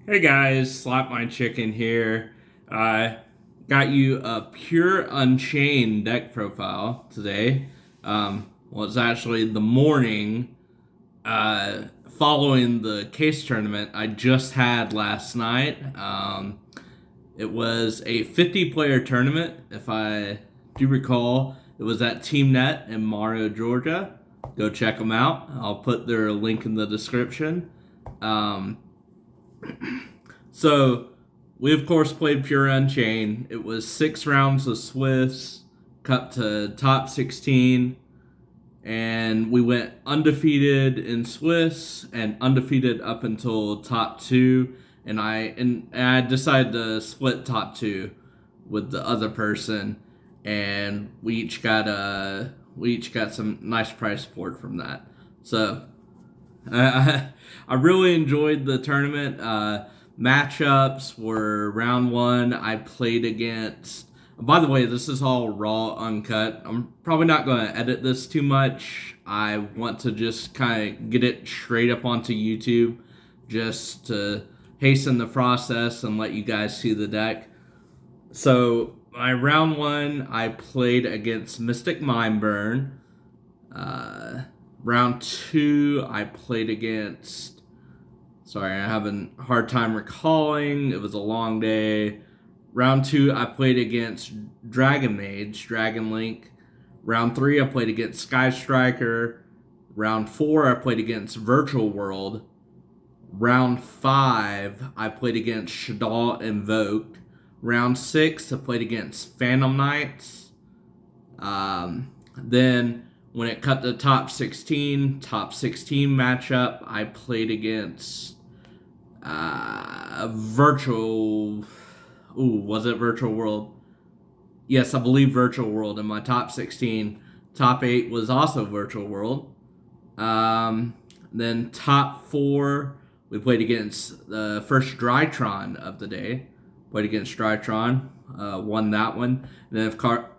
Hey guys, Slap My Chicken here. I got you a pure Unchained deck profile today. It's actually the morning following the case tournament I just had last night. It was a 50-player tournament, if I do recall. It was at TeamNet in Mario, Georgia. Go check them out. I'll put their link in the description. Um, So, we of course played Pure Unchained. It was 6 rounds of Swiss, cut to top 16, and we went undefeated in Swiss and undefeated up until top 2. And I decided to split top 2 with the other person, and we each got some nice prize support from that. So I really enjoyed the tournament. Matchups were round one. I played against. By the way, this is all raw, uncut. I'm probably not going to edit this too much. I want to just kind of get it straight up onto YouTube just to hasten the process and let you guys see the deck. So, my round one, I played against Mystic Mindburn. Uh, Round two, I played against. Sorry, I'm having a hard time recalling. It was a long day. Round two, I played against Dragon Mage, Dragon Link. Round three, I played against Sky Striker. Round four, I played against Virtual World. Round five, I played against Shadal Invoked. Round six, I played against Phantom Knights. Then when it cut to top 16 matchup, I played against Virtual. Was it Virtual World? Yes, I believe Virtual World in my top 16. Top 8 was also Virtual World. Then top 4, we played against the first Drytron of the day. Played against Drytron, won that one. And then, of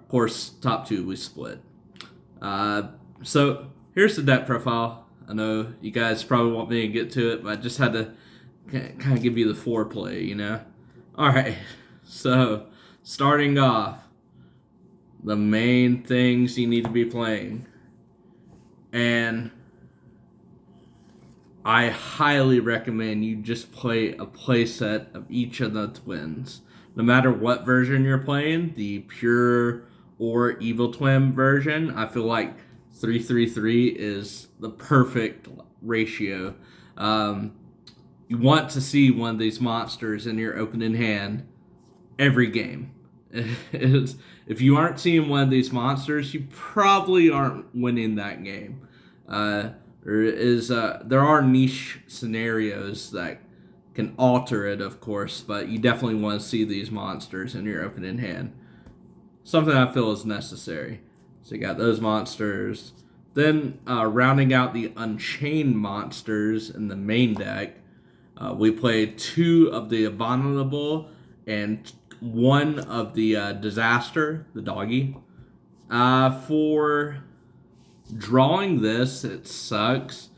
course, top 2, we split. So here's the deck profile. I know you guys probably want me to get to it, but I just had to kind of give you the foreplay, you know? Alright, so starting off, the main things you need to be playing. And I highly recommend you just play a playset of each of the twins. No matter what version you're playing, the pure or evil twin version, I feel like 333 is the perfect ratio. You want to see one of these monsters in your opening hand every game. If you aren't seeing one of these monsters, you probably aren't winning that game. There are niche scenarios that can alter it, of course, but you definitely want to see these monsters in your opening hand. Something I feel is necessary. So you got those monsters. Then rounding out the Unchained monsters in the main deck, we played 2 of the Abominable and 1 of the Disaster, the doggy. For drawing this, it sucks,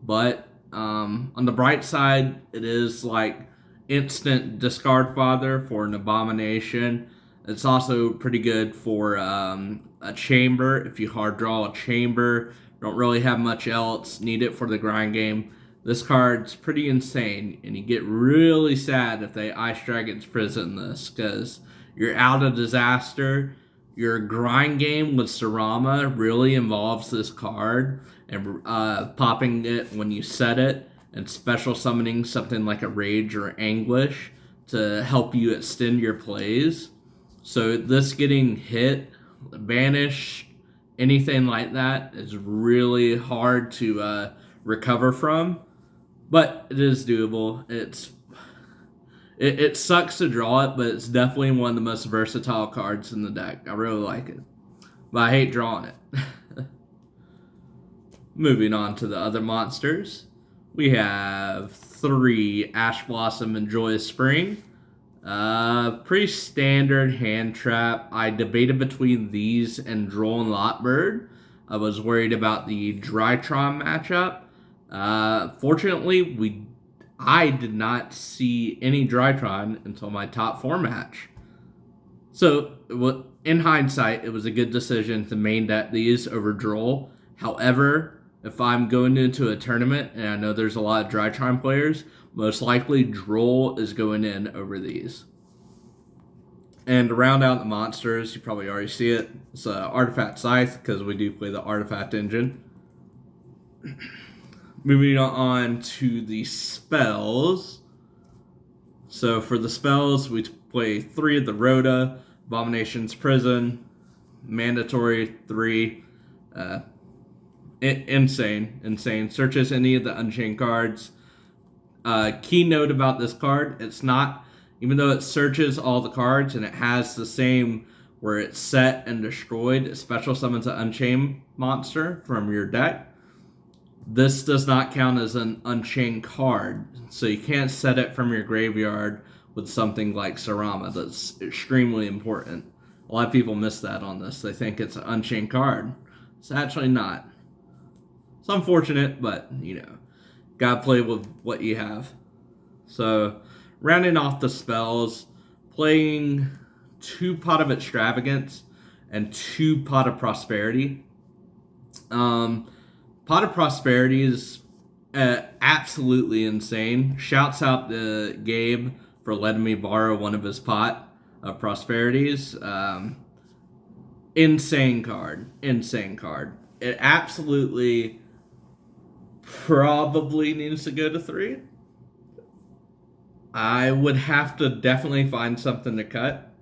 but on the bright side, it is like instant discard fodder for an Abomination. It's also pretty good for a chamber. If you hard draw a chamber, don't really have much else, need it for the grind game. This card's pretty insane, and you get really sad if they Ice Dragon's Prison this, because you're out of Disaster. Your grind game with Sarama really involves this card, and popping it when you set it, and special summoning something like a Rage or Anguish to help you extend your plays. So this getting hit, banished, anything like that is really hard to recover from, but it is doable. It sucks to draw it, but it's definitely one of the most versatile cards in the deck. I really like it, but I hate drawing it. Moving on to the other monsters, we have 3 Ash Blossom and Joyous Spring. Pretty standard hand trap. I debated between these and Droll and Lotbird. I was worried about the Drytron matchup. Fortunately, we I did not see any Drytron until my top 4 match. So, in hindsight, it was a good decision to main deck these over Droll. However, if I'm going into a tournament and I know there's a lot of Drytron players, most likely Droll is going in over these. And to round out the monsters, you probably already see it. It's Artifact Scythe, because we do play the Artifact engine. Moving on to the spells. So for the spells, we play 3 of the Rhoda, Abomination's Prison, Mandatory 3, Insane. Searches any of the Unchained cards. Key note about this card, it's not, even though it searches all the cards and it has the same where it's set and destroyed, it special summons an Unchained monster from your deck. This does not count as an Unchained card, so you can't set it from your graveyard with something like Sarama. That's extremely important. A lot of people miss that on this. They think it's an Unchained card. It's actually not. It's unfortunate, but, gotta play with what you have. So, rounding off the spells, playing 2 Pot of Extravagance and 2 Pot of Prosperity. Pot of Prosperity is absolutely insane. Shouts out to Gabe for letting me borrow one of his Pot of Prosperities. Insane card. It absolutely probably needs to go to 3. I would have to definitely find something to cut.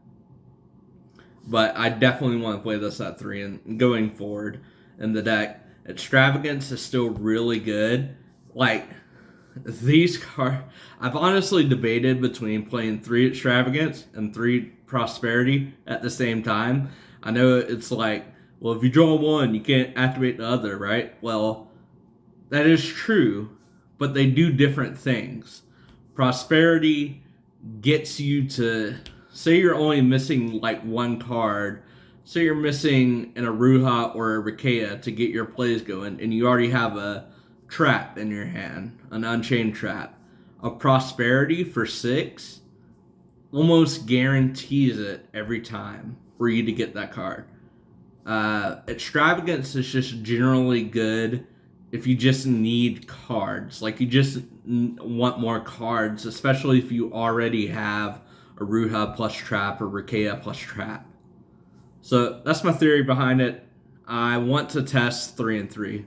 But I definitely want to play this at 3 and going forward in the deck. Extravagance is still really good. Like, these cards, I've honestly debated between playing 3 Extravagance and 3 Prosperity at the same time. I know it's like, well, if you draw one, you can't activate the other, right? Well, that is true, but they do different things. Prosperity gets you to, say you're only missing like 1 card. Say you're missing an Aruha or a Rikea to get your plays going, and you already have a trap in your hand, an Unchained trap. A Prosperity for 6 almost guarantees it every time for you to get that card. Extravagance is just generally good if you just need cards. Like, you just want more cards, especially if you already have Aruha plus trap or Rikea plus trap. So that's my theory behind it. I want to test 3 and 3,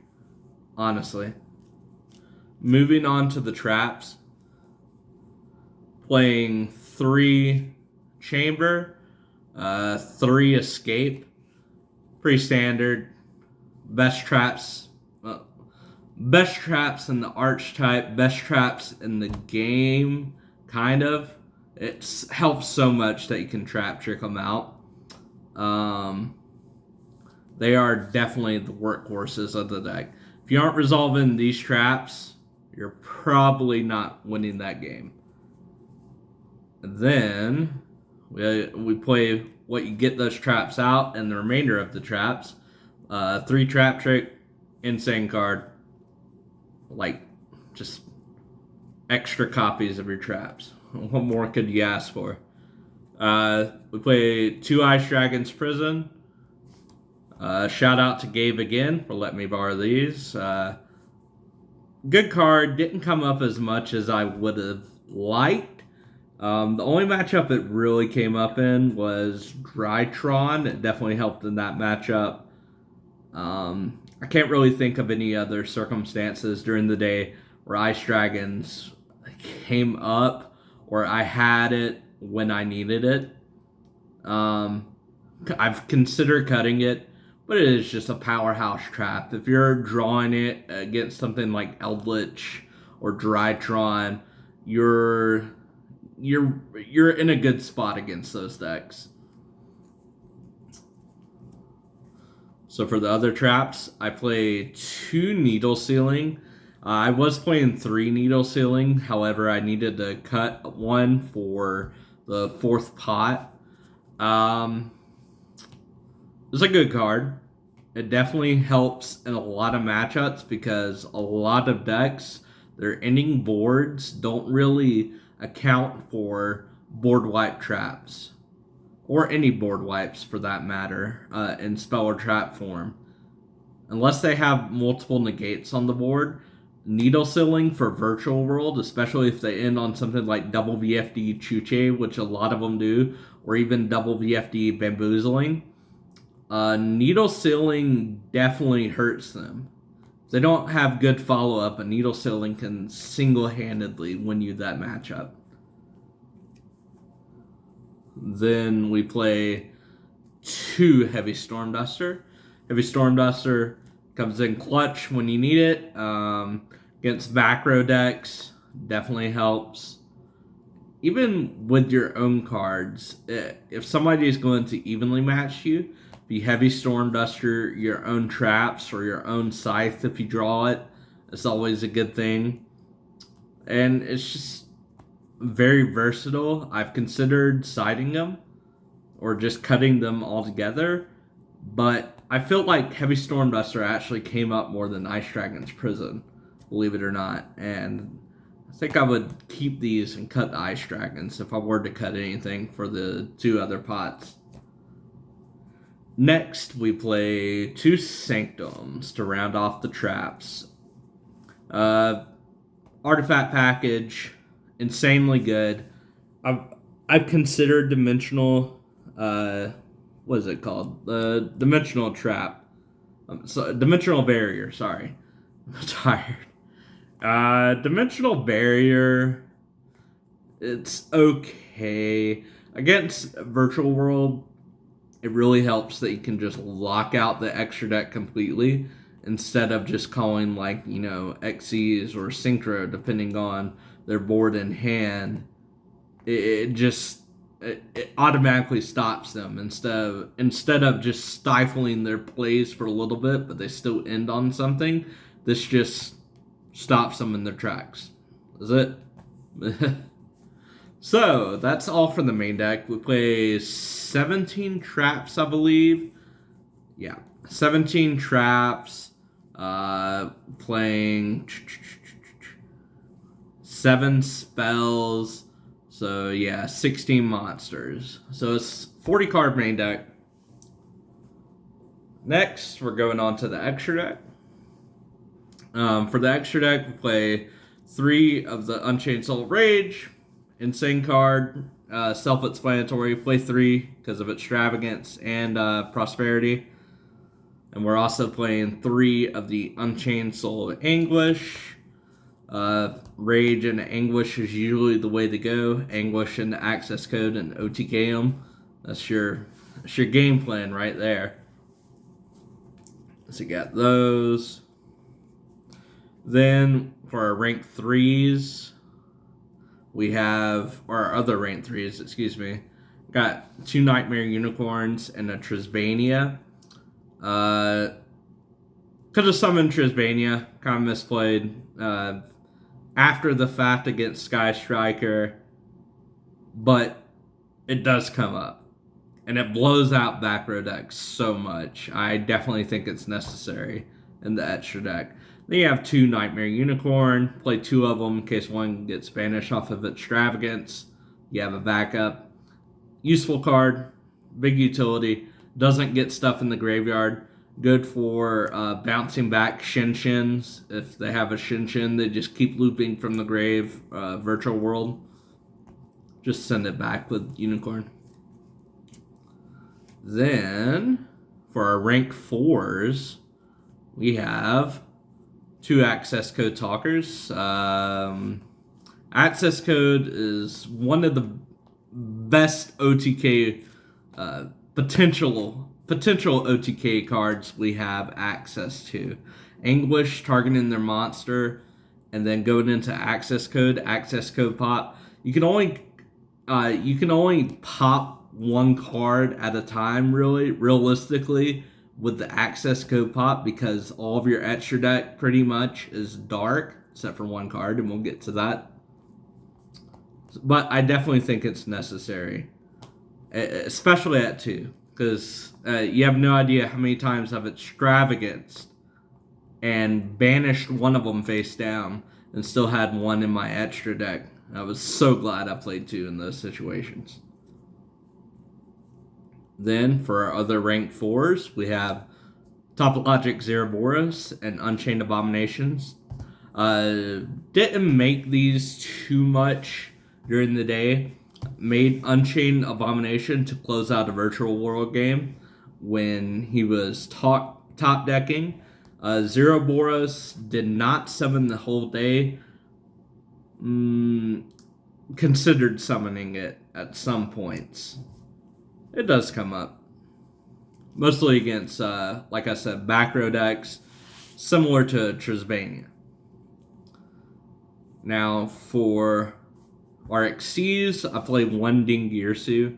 honestly. Moving on to the traps. Playing 3 Chamber, 3 Escape. Pretty standard. Best traps in the archetype. Best traps in the game, kind of. It helps so much that you can trap trick them out. They are definitely the workhorses of the deck. If you aren't resolving these traps, you're probably not winning that game. And then we play what you get those traps out and the remainder of the traps. 3 Trap Trick, insane card. Like, just extra copies of your traps. What more could you ask for? We play 2 Ice Dragon's Prison. Shout out to Gabe again for letting me borrow these. Good card. Didn't come up as much as I would have liked. The only matchup it really came up in was Drytron. It definitely helped in that matchup. I can't really think of any other circumstances during the day where Ice Dragons came up or I had it when I needed it. I've considered cutting it, but it is just a powerhouse trap. If you're drawing it against something like Eldritch or Drytron, you're in a good spot against those decks. So for the other traps, I play 2 Needle Sealing. I was playing 3 Needle Sealing. However, I needed to cut 1 for the 4th pot. It's a good card. It definitely helps in a lot of matchups because a lot of decks, their ending boards don't really account for board wipe traps, or any board wipes for that matter, in spell or trap form. Unless they have multiple negates on the board, needle sealing for virtual world, especially if they end on something like double VFD Chuche, which a lot of them do, or even double VFD bamboozling, needle sealing definitely hurts them. If they don't have good follow-up, a needle sealing can single-handedly win you that matchup. Then we play 2 Heavy Storm Duster. Heavy Storm Duster comes in clutch when you need it. Against back row decks, definitely helps. Even with your own cards, if somebody is going to evenly match you, if you Heavy Storm Duster your own traps or your own scythe if you draw it, it's always a good thing. And it's just very versatile. I've considered siding them or just cutting them all together, but I feel like Heavy Storm Duster actually came up more than Ice Dragon's Prison, believe it or not. And I think I would keep these and cut the Ice Dragons if I were to cut anything for the 2 other pots. Next, we play 2 Sanctums to round off the traps. Artifact package, insanely good. I've considered dimensional, what is it called? The dimensional trap. Dimensional barrier, sorry. I'm tired. Dimensional barrier, it's okay. Against virtual world, it really helps that you can just lock out the extra deck completely instead of just calling like, Xyz or Synchro, depending on their board in hand. It automatically stops them instead of just stifling their plays for a little bit, but they still end on something. This just stops them in their tracks. Is it? So that's all for the main deck. We play 17 traps, I believe. Yeah, 17 traps. Playing 7 spells. So yeah, 16 monsters. So it's 40 card main deck. Next, we're going on to the extra deck. For the extra deck, we play 3 of the Unchained Soul Rage. Insane card, self-explanatory. Play 3 because of extravagance and prosperity. And we're also playing 3 of the Unchained Soul of Anguish. Rage and Anguish is usually the way to go. Anguish and the access code and OTK them. That's your game plan right there. So you got those. Then for our rank 3s, we have, or our other rank 3s, excuse me, got 2 Nightmare Unicorns and a Trisbania. Could have summoned Trisbania, kind of misplayed. After the fact against Sky Striker, but it does come up. And it blows out back row decks so much. I definitely think it's necessary in the extra deck. Then you have 2 Nightmare Unicorn. Play 2 of them in case one gets banished off of Extravagance. You have a backup. Useful card. Big utility. Doesn't get stuff in the graveyard. Good for bouncing back Shin-Shins. If they have a Shin-Shin, they just keep looping from the grave. Virtual world. Just send it back with Unicorn. Then, for our rank 4s, we have 2 access code talkers. Access code is one of the best OTK potential OTK cards we have access to. Anguish targeting their monster, and then going into access code pop. You can only pop 1 card at a time, realistically, with the access code pop, because all of your extra deck pretty much is dark, except for 1 card, and we'll get to that. But I definitely think it's necessary, especially at 2, because you have no idea how many times I've extravaganced and banished one of them face down, and still had one in my extra deck. I was so glad I played 2 in those situations. Then, for our other ranked 4s, we have Topologic Zeraboros and Unchained Abominations. Didn't make these too much during the day. Made Unchained Abomination to close out a virtual world game when he was top decking. Zeraboros did not summon the whole day. Considered summoning it at some points. It does come up. Mostly against, like I said, back row decks, similar to Trisbania. Now, for our Xyz, I played 1 Dingirsu.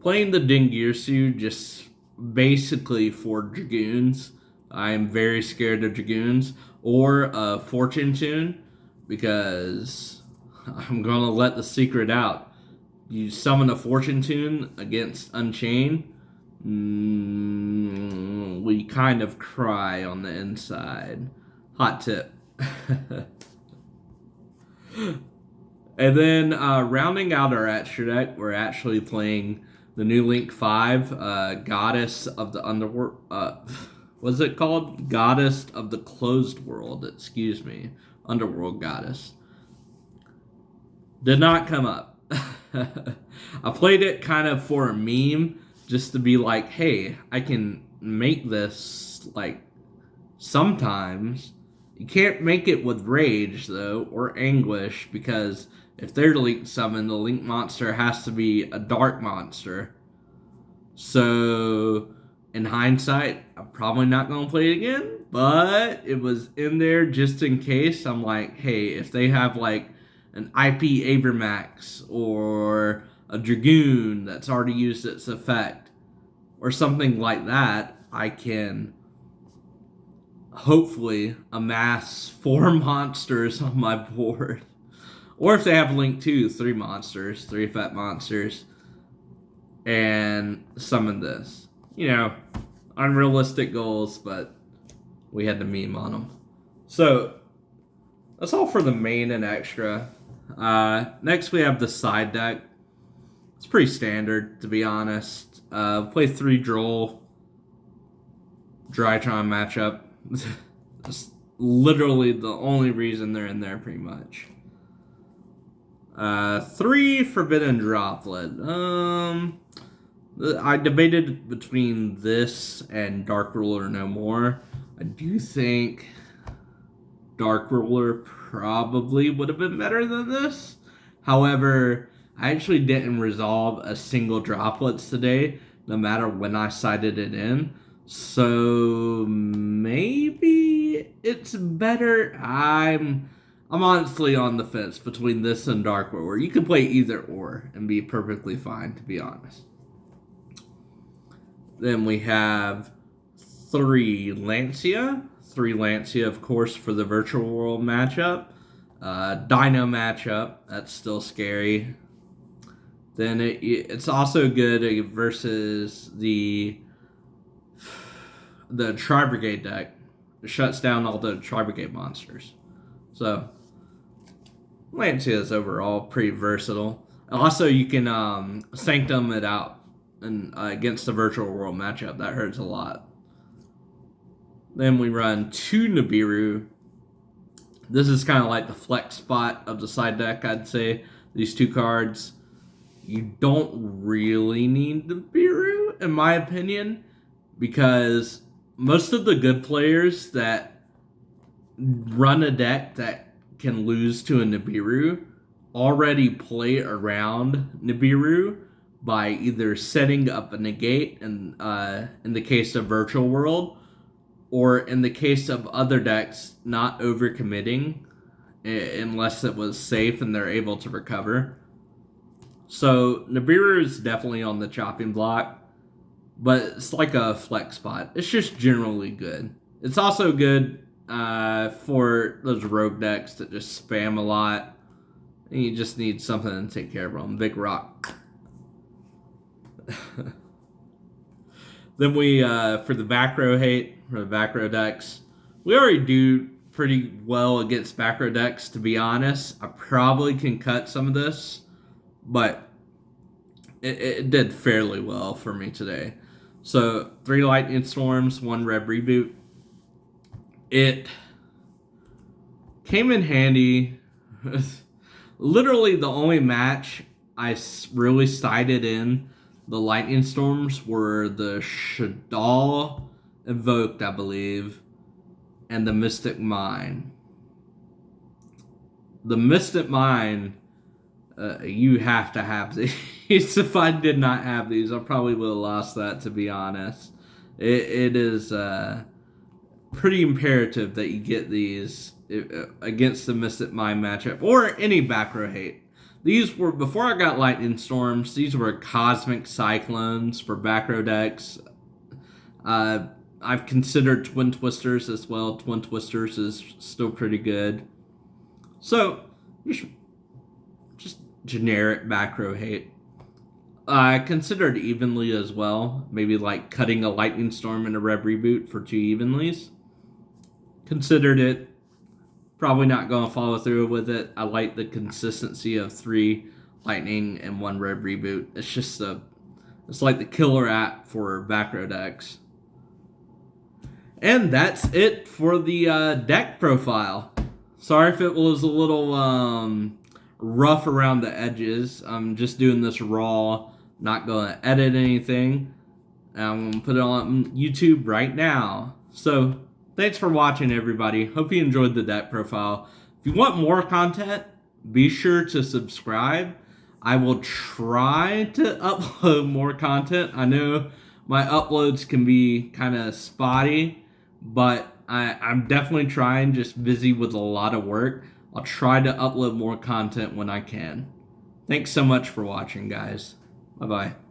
Playing the Dingirsu just basically for Dragoons. I am very scared of Dragoons. Or Fortune Tune, because I'm going to let the secret out. You summon a Fortune Tune against Unchained, we kind of cry on the inside. Hot tip. And then rounding out our extra deck, we're actually playing the new Link 5, Goddess of the Underworld. What's it called? Goddess of the Closed World. Excuse me. Underworld Goddess. Did not come up. I played it kind of for a meme, just to be like, hey, I can make this, like, sometimes. You can't make it with Rage, though, or Anguish, because if they're Link Summon, the Link monster has to be a Dark monster. So, in hindsight, I'm probably not going to play it again, but it was in there just in case. I'm like, hey, if they have, like, an IP Avermax, or a Dragoon that's already used its effect, or something like that, I can hopefully amass 4 monsters on my board. Or if they have Link 2, 3 monsters, 3 effect monsters, and summon this. You know, unrealistic goals, but we had to meme on them. So, that's all for the main and extra. Next we have the side deck. It's pretty standard, to be honest. Play 3 Droll, Drytron matchup. That's literally the only reason they're in there, pretty much. 3 Forbidden Droplet. I debated between this and Dark Ruler No More. I do think Dark Ruler probably would have been better than this. However, I actually didn't resolve a single droplets today, no matter when I sided it in. So maybe it's better. I'm honestly on the fence between this and Dark Ruler. You could play either or and be perfectly fine, to be honest. Then we have 3 Lancia. 3 Lancia, of course, for the Virtual World matchup. Dino matchup. That's still scary. Then it's also good versus the Tri-Brigade deck. It shuts down all the Tri-Brigade monsters. So, Lancia is overall pretty versatile. Also, you can Sanctum it out and against the Virtual World matchup. That hurts a lot. Then we run 2 Nibiru. This is kind of like the flex spot of the side deck, I'd say. These 2 cards. You don't really need Nibiru, in my opinion, because most of the good players that run a deck that can lose to a Nibiru already play around Nibiru by either setting up a negate in the case of Virtual World, or in the case of other decks, not overcommitting unless it was safe and they're able to recover. So Nibiru is definitely on the chopping block, but it's like a flex spot. It's just generally good. It's also good for those rogue decks that just spam a lot, and you just need something to take care of them. Big rock. Then we, for the back row hate, for the back row decks, we already do pretty well against back row decks, to be honest. I probably can cut some of this, but it did fairly well for me today. So 3 Lightning Storms, 1 Red Reboot. It came in handy. Literally the only match I really sided in the Lightning Storms were the Shaddoll Invoked, I believe, and the Mystic Mine. The Mystic Mine, you have to have these. If I did not have these, I probably would have lost that, to be honest. It is pretty imperative that you get these against the Mystic Mine matchup, or any back row hate. These were, before I got Lightning Storms, these were Cosmic Cyclones for back row decks. I've considered Twin Twisters as well. Twin Twisters is still pretty good. So, just generic back row hate. I considered Evenly as well. Maybe like cutting a Lightning Storm and a Red Reboot for 2 Evenlies. Considered it. Probably not going to follow through with it. I like the consistency of 3 Lightning and 1 Red Reboot. It's just it's like the killer app for back row decks. And that's it for the deck profile. Sorry if it was a little rough around the edges. I'm just doing this raw, not going to edit anything. I'm going to put it on YouTube right now. So, thanks for watching, everybody. Hope you enjoyed the deck profile. If you want more content, be sure to subscribe. I will try to upload more content. I know my uploads can be kind of spotty, but I'm definitely trying, just busy with a lot of work. I'll try to upload more content when I can. Thanks so much for watching, guys. Bye-bye.